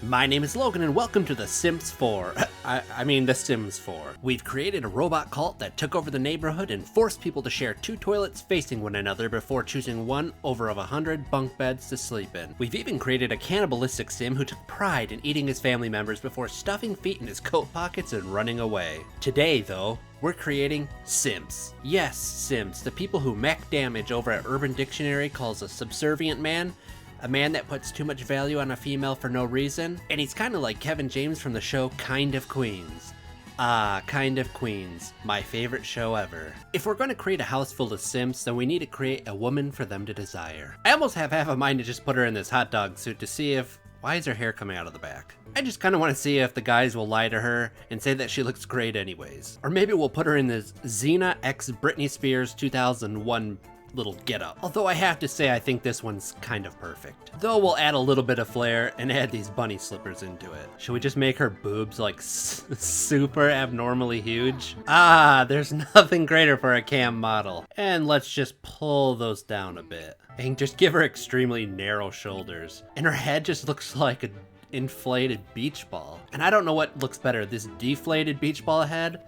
My name is Logan and welcome to The Sims 4. The Sims 4. We've created a robot cult that took over the neighborhood and forced people to share 2 toilets facing one another before choosing one over of 100 bunk beds to sleep in. We've even created a cannibalistic sim who took pride in eating his family members before stuffing feet in his coat pockets and running away. Today, though, we're creating simps. Yes, simps, the people who mech damage over at Urban Dictionary calls a subservient man, a man that puts too much value on a female for no reason, and he's kind of like Kevin James from the show Kind of Queens. Ah, Kind of Queens, my favorite show ever. If we're going to create a house full of simps, then we need to create a woman for them to desire. I almost have half a mind to just put her in this hot dog suit to see if... Why is her hair coming out of the back? I just kind of want to see if the guys will lie to her and say that she looks great anyways. Or maybe we'll put her in this Xena x Britney Spears 2001 little getup. Although I have to say I think this one's kind of perfect. Though we'll add a little bit of flair and add these bunny slippers into it. Should we just make her boobs like super abnormally huge? Ah, there's nothing greater for a cam model. And let's just pull those down a bit. And just give her extremely narrow shoulders. And her head just looks like an inflated beach ball. And I don't know what looks better, this deflated beach ball head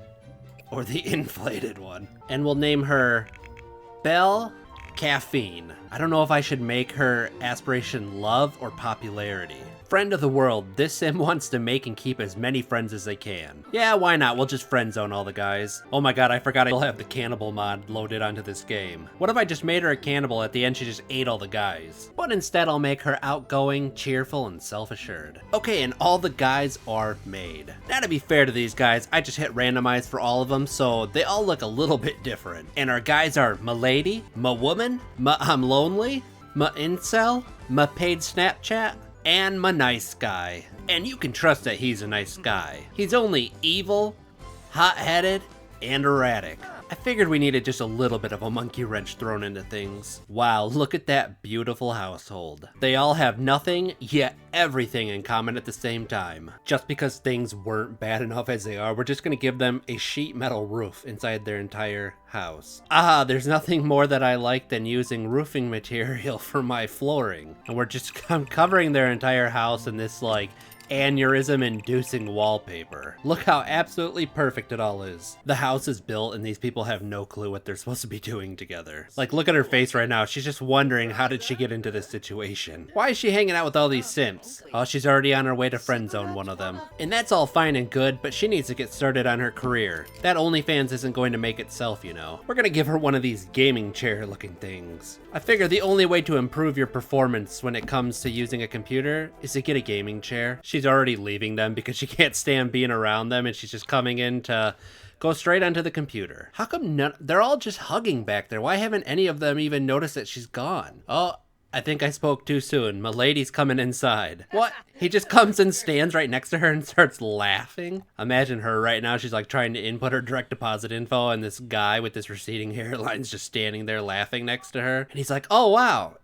or the inflated one. And we'll name her Belle Caffeine. I don't know if I should make her aspiration love or popularity. Friend of the world, this sim wants to make and keep as many friends as they can. Yeah, why not? We'll just friend zone all the guys. Oh my god, I forgot I still have the cannibal mod loaded onto this game. What if I just made her a cannibal at the end she just ate all the guys? But instead I'll make her outgoing, cheerful, and self-assured. Okay, and all the guys are made. Now to be fair to these guys, I just hit randomize for all of them, so they all look a little bit different. And our guys are ma lady, ma woman, ma I'm lonely, ma incel, ma paid Snapchat, and my nice guy. And you can trust that he's a nice guy. He's only evil, hot-headed, and erratic. I figured we needed just a little bit of a monkey wrench thrown into things. Wow, look at that beautiful household. They all have nothing, yet everything in common at the same time. Just because things weren't bad enough as they are, we're just gonna give them a sheet metal roof inside their entire house. Ah, there's nothing more that I like than using roofing material for my flooring. And I'm covering their entire house in this like aneurysm-inducing wallpaper. Look how absolutely perfect it all is. The house is built and these people have no clue what they're supposed to be doing together. Like, look at her face right now. She's just wondering, how did she get into this situation? Why is she hanging out with all these simps? Oh, she's already on her way to friend zone one of them. And that's all fine and good, but she needs to get started on her career. That OnlyFans isn't going to make itself, you know. We're gonna give her one of these gaming chair looking things. I figure the only way to improve your performance when it comes to using a computer is to get a gaming chair. She's already leaving them because she can't stand being around them and she's just coming in to go straight onto the computer. How come they're all just hugging back there? Why haven't any of them even noticed that she's gone? Oh, I think I spoke too soon. My lady's coming inside. What? He just comes and stands right next to her and starts laughing. Imagine her right now. She's like trying to input her direct deposit info and this guy with this receding hairline's just standing there laughing next to her. And he's like, oh wow.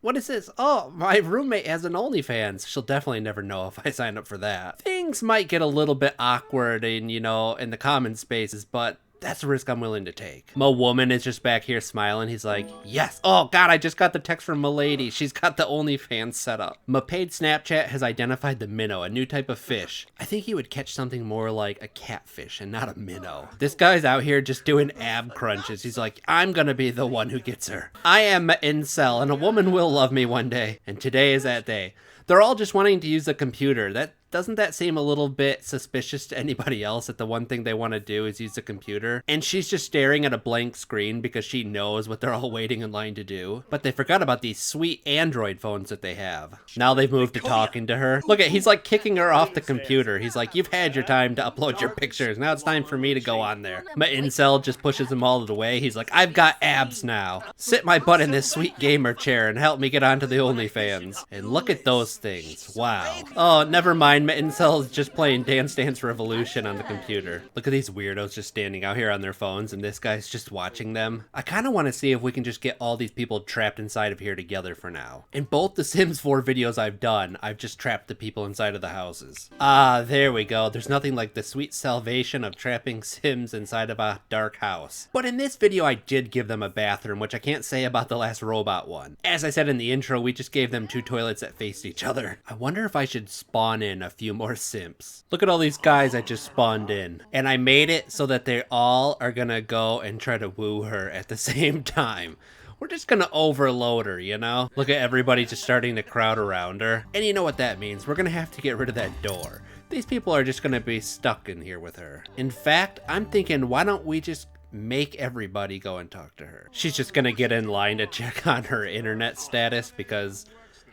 What is this? Oh, my roommate has an OnlyFans. She'll definitely never know if I sign up for that. Things might get a little bit awkward in the common spaces, but that's a risk I'm willing to take. My woman is just back here smiling. He's like, yes. Oh God, I just got the text from my lady. She's got the OnlyFans set up. My paid Snapchat has identified the minnow, a new type of fish. I think he would catch something more like a catfish and not a minnow. This guy's out here just doing ab crunches. He's like, I'm gonna be the one who gets her. I am an incel and a woman will love me one day. And today is that day. They're all just wanting to use a computer. Doesn't that seem a little bit suspicious to anybody else that the one thing they want to do is use a computer? And she's just staring at a blank screen because she knows what they're all waiting in line to do. But they forgot about these sweet Android phones that they have. Now they've moved to talking to her. Look at, he's like kicking her off the computer. He's like, you've had your time to upload your pictures. Now it's time for me to go on there. My incel just pushes him all the way. He's like, I've got abs now. Sit my butt in this sweet gamer chair and help me get onto the OnlyFans. And look at those things. Wow. Oh, never mind. 9 incels just playing Dance Dance Revolution on the computer. Look at these weirdos just standing out here on their phones, and this guy's just watching them. I kind of want to see if we can just get all these people trapped inside of here together for now. In both the Sims 4 videos I've done, I've just trapped the people inside of the houses. Ah, there we go. There's nothing like the sweet salvation of trapping Sims inside of a dark house. But in this video, I did give them a bathroom, which I can't say about the last robot one. As I said in the intro, we just gave them 2 toilets that faced each other. I wonder if I should spawn in a few more simps. Look at all these guys I just spawned in. And I made it so that they all are gonna go and try to woo her at the same time. We're just gonna overload her, you know? Look at everybody just starting to crowd around her. And you know what that means. We're gonna have to get rid of that door. These people are just gonna be stuck in here with her. In fact, I'm thinking, why don't we just make everybody go and talk to her? She's just gonna get in line to check on her internet status because,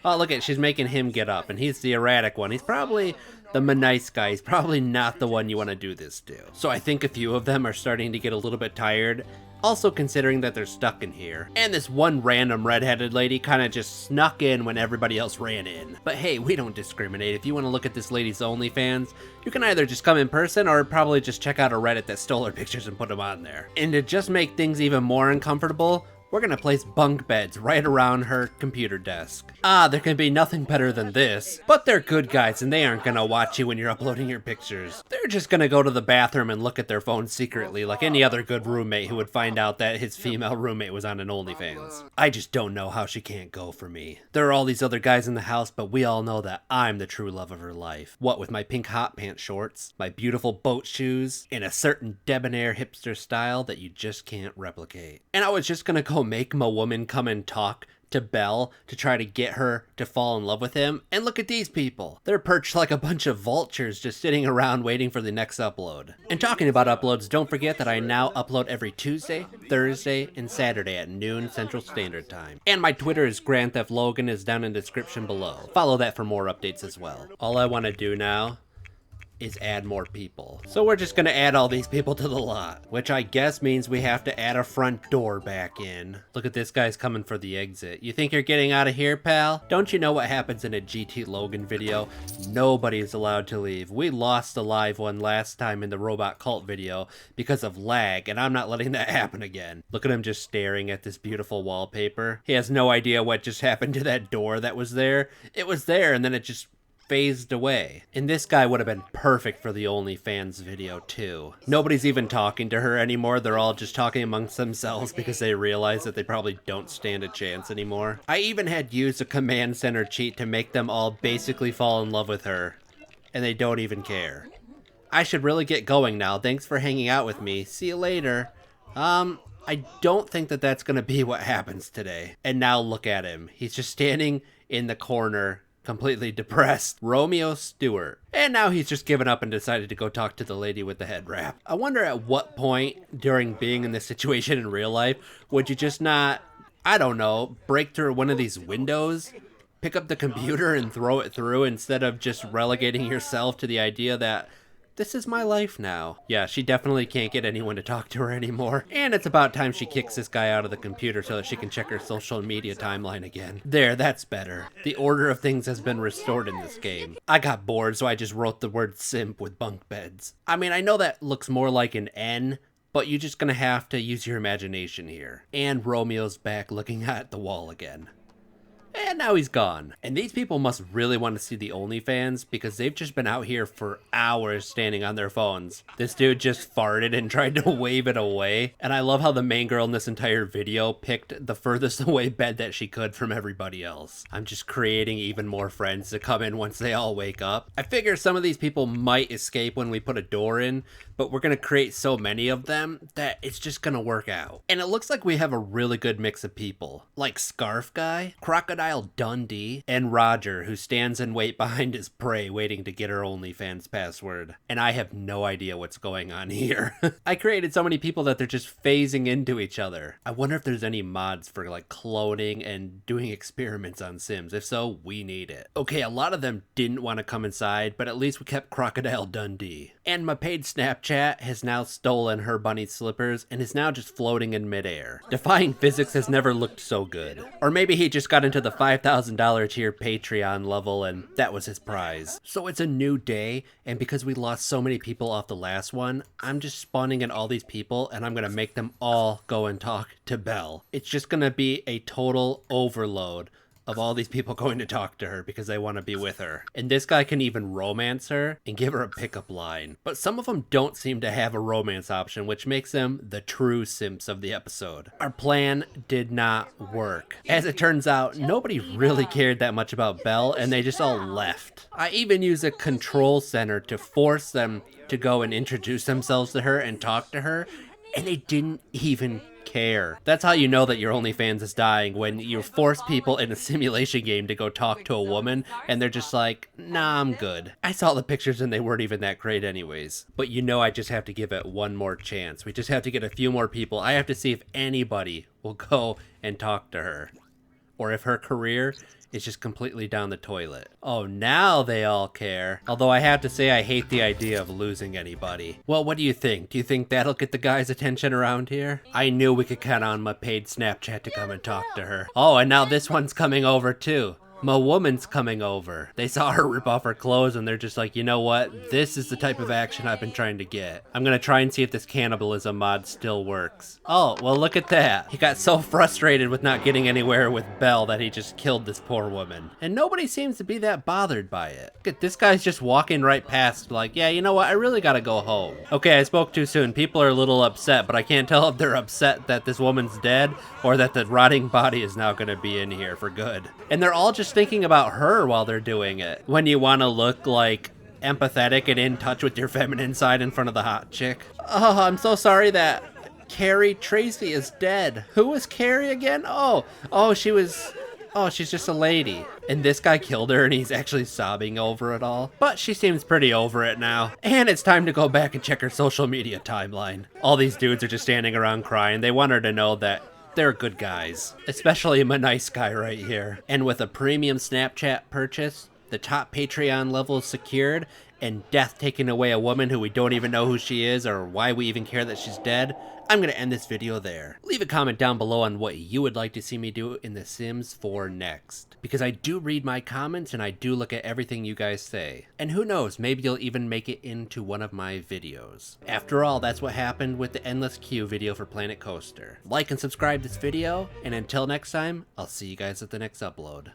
oh, look at, she's making him get up, and he's the erratic one. He's probably the nice guy. He's probably not the one you want to do this to. So I think a few of them are starting to get a little bit tired. Also considering that they're stuck in here. And this one random redheaded lady kind of just snuck in when everybody else ran in. But hey, we don't discriminate. If you want to look at this lady's OnlyFans, you can either just come in person or probably just check out a Reddit that stole her pictures and put them on there. And to just make things even more uncomfortable, we're gonna place bunk beds right around her computer desk. Ah, there can be nothing better than this. But they're good guys and they aren't gonna watch you when you're uploading your pictures. They're just gonna go to the bathroom and look at their phone secretly like any other good roommate who would find out that his female roommate was on an OnlyFans. I just don't know how she can't go for me. There are all these other guys in the house, but we all know that I'm the true love of her life. What with my pink hot pants shorts, my beautiful boat shoes, and a certain debonair hipster style that you just can't replicate. And I was just gonna go make a woman come and talk to Belle to try to get her to fall in love with him. And look at these people. They're perched like a bunch of vultures just sitting around waiting for the next upload. And talking about uploads, don't forget that I now upload every Tuesday, Thursday, and Saturday at noon Central Standard Time. And my Twitter is Grand Theft Logan is down in the description below. Follow that for more updates as well. All I want to do now is add more people. So we're just gonna add all these people to the lot, which I guess means we have to add a front door back in. Look at this guy's coming for the exit. You think you're getting out of here, pal? Don't you know what happens in a GT Logan video? Nobody is allowed to leave. We lost a live one last time in the robot cult video because of lag, and I'm not letting that happen again. Look at him just staring at this beautiful wallpaper. He has no idea what just happened to that door that was there. It was there and then it just phased away. And this guy would have been perfect for the OnlyFans video too. Nobody's even talking to her anymore. They're all just talking amongst themselves because they realize that they probably don't stand a chance anymore. I even had used a command center cheat to make them all basically fall in love with her. And they don't even care. I should really get going now. Thanks for hanging out with me. See you later. I don't think that that's gonna be what happens today. And now look at him. He's just standing in the corner completely depressed. Romeo Stewart. And now he's just given up and decided to go talk to the lady with the head wrap. I wonder at what point during being in this situation in real life would you just not, I don't know, break through one of these windows, pick up the computer and throw it through instead of just relegating yourself to the idea that this is my life now. Yeah, she definitely can't get anyone to talk to her anymore. And it's about time she kicks this guy out of the computer so that she can check her social media timeline again. There, that's better. The order of things has been restored in this game. I got bored, so I just wrote the word simp with bunk beds. I mean, I know that looks more like an N, but you're just gonna have to use your imagination here. And Romeo's back looking at the wall again. And now he's gone. And these people must really want to see the OnlyFans because they've just been out here for hours standing on their phones. This dude just farted and tried to wave it away. And I love how the main girl in this entire video picked the furthest away bed that she could from everybody else. I'm just creating even more friends to come in once they all wake up. I figure some of these people might escape when we put a door in, but we're gonna create so many of them that it's just gonna work out. And it looks like we have a really good mix of people. Like Scarf Guy, Crocodile Dundee, and Roger, who stands in wait behind his prey waiting to get her OnlyFans password. And I have no idea what's going on here. I created so many people that they're just phasing into each other. I wonder if there's any mods for like cloning and doing experiments on Sims. If so, we need it. Okay, a lot of them didn't want to come inside, but at least we kept Crocodile Dundee. And my paid Snapchat has now stolen her bunny slippers and is now just floating in midair. Defying physics has never looked so good. Or maybe he just got into the $5,000 tier Patreon level, and that was his prize. So it's a new day, and because we lost so many people off the last one, I'm just spawning in all these people, and I'm gonna make them all go and talk to Belle. It's just gonna be a total overload of all these people going to talk to her because they want to be with her. And this guy can even romance her and give her a pickup line. But some of them don't seem to have a romance option, which makes them the true simps of the episode. Our plan did not work. As it turns out, nobody really cared that much about Belle, and they just all left. I even used a control center to force them to go and introduce themselves to her and talk to her, and they didn't even care. That's how you know that your OnlyFans is dying, when you force people in a simulation game to go talk to a woman and they're just like, nah, I'm good. I saw the pictures and they weren't even that great anyways. But you know I just have to give it one more chance. We just have to get a few more people. I have to see if anybody will go and talk to her, or if her career is just completely down the toilet. Oh, now they all care. Although I have to say I hate the idea of losing anybody. Well, what do you think? Do you think that'll get the guys' attention around here? I knew we could count on my paid Snapchat to come and talk to her. Oh, and now this one's coming over too. My woman's coming over. They saw her rip off her clothes and they're just like, you know what? This is the type of action I've been trying to get. I'm gonna try and see if this cannibalism mod still works. Oh, well look at that. He got so frustrated with not getting anywhere with Belle that he just killed this poor woman. And nobody seems to be that bothered by it. Look at this guy's just walking right past like, yeah, you know what? I really gotta go home. Okay, I spoke too soon. People are a little upset, but I can't tell if they're upset that this woman's dead or that the rotting body is now gonna be in here for good. And they're all just thinking about her while they're doing it. When you want to look like empathetic and in touch with your feminine side in front of the hot chick. Oh, I'm so sorry that Carrie Tracy is dead. Who was Carrie again? She's just a lady. And this guy killed her and he's actually sobbing over it all. But she seems pretty over it now. And it's time to go back and check her social media timeline. All these dudes are just standing around crying. They want her to know that they're good guys, especially my nice guy right here. And with a premium Snapchat purchase, the top Patreon level is secured, and death taking away a woman who we don't even know who she is or why we even care that she's dead, I'm gonna end this video there. Leave a comment down below on what you would like to see me do in The Sims 4 next, because I do read my comments and I do look at everything you guys say. And who knows, maybe you'll even make it into one of my videos. After all, that's what happened with the Endless Queue video for Planet Coaster. Like and subscribe this video, and until next time, I'll see you guys at the next upload.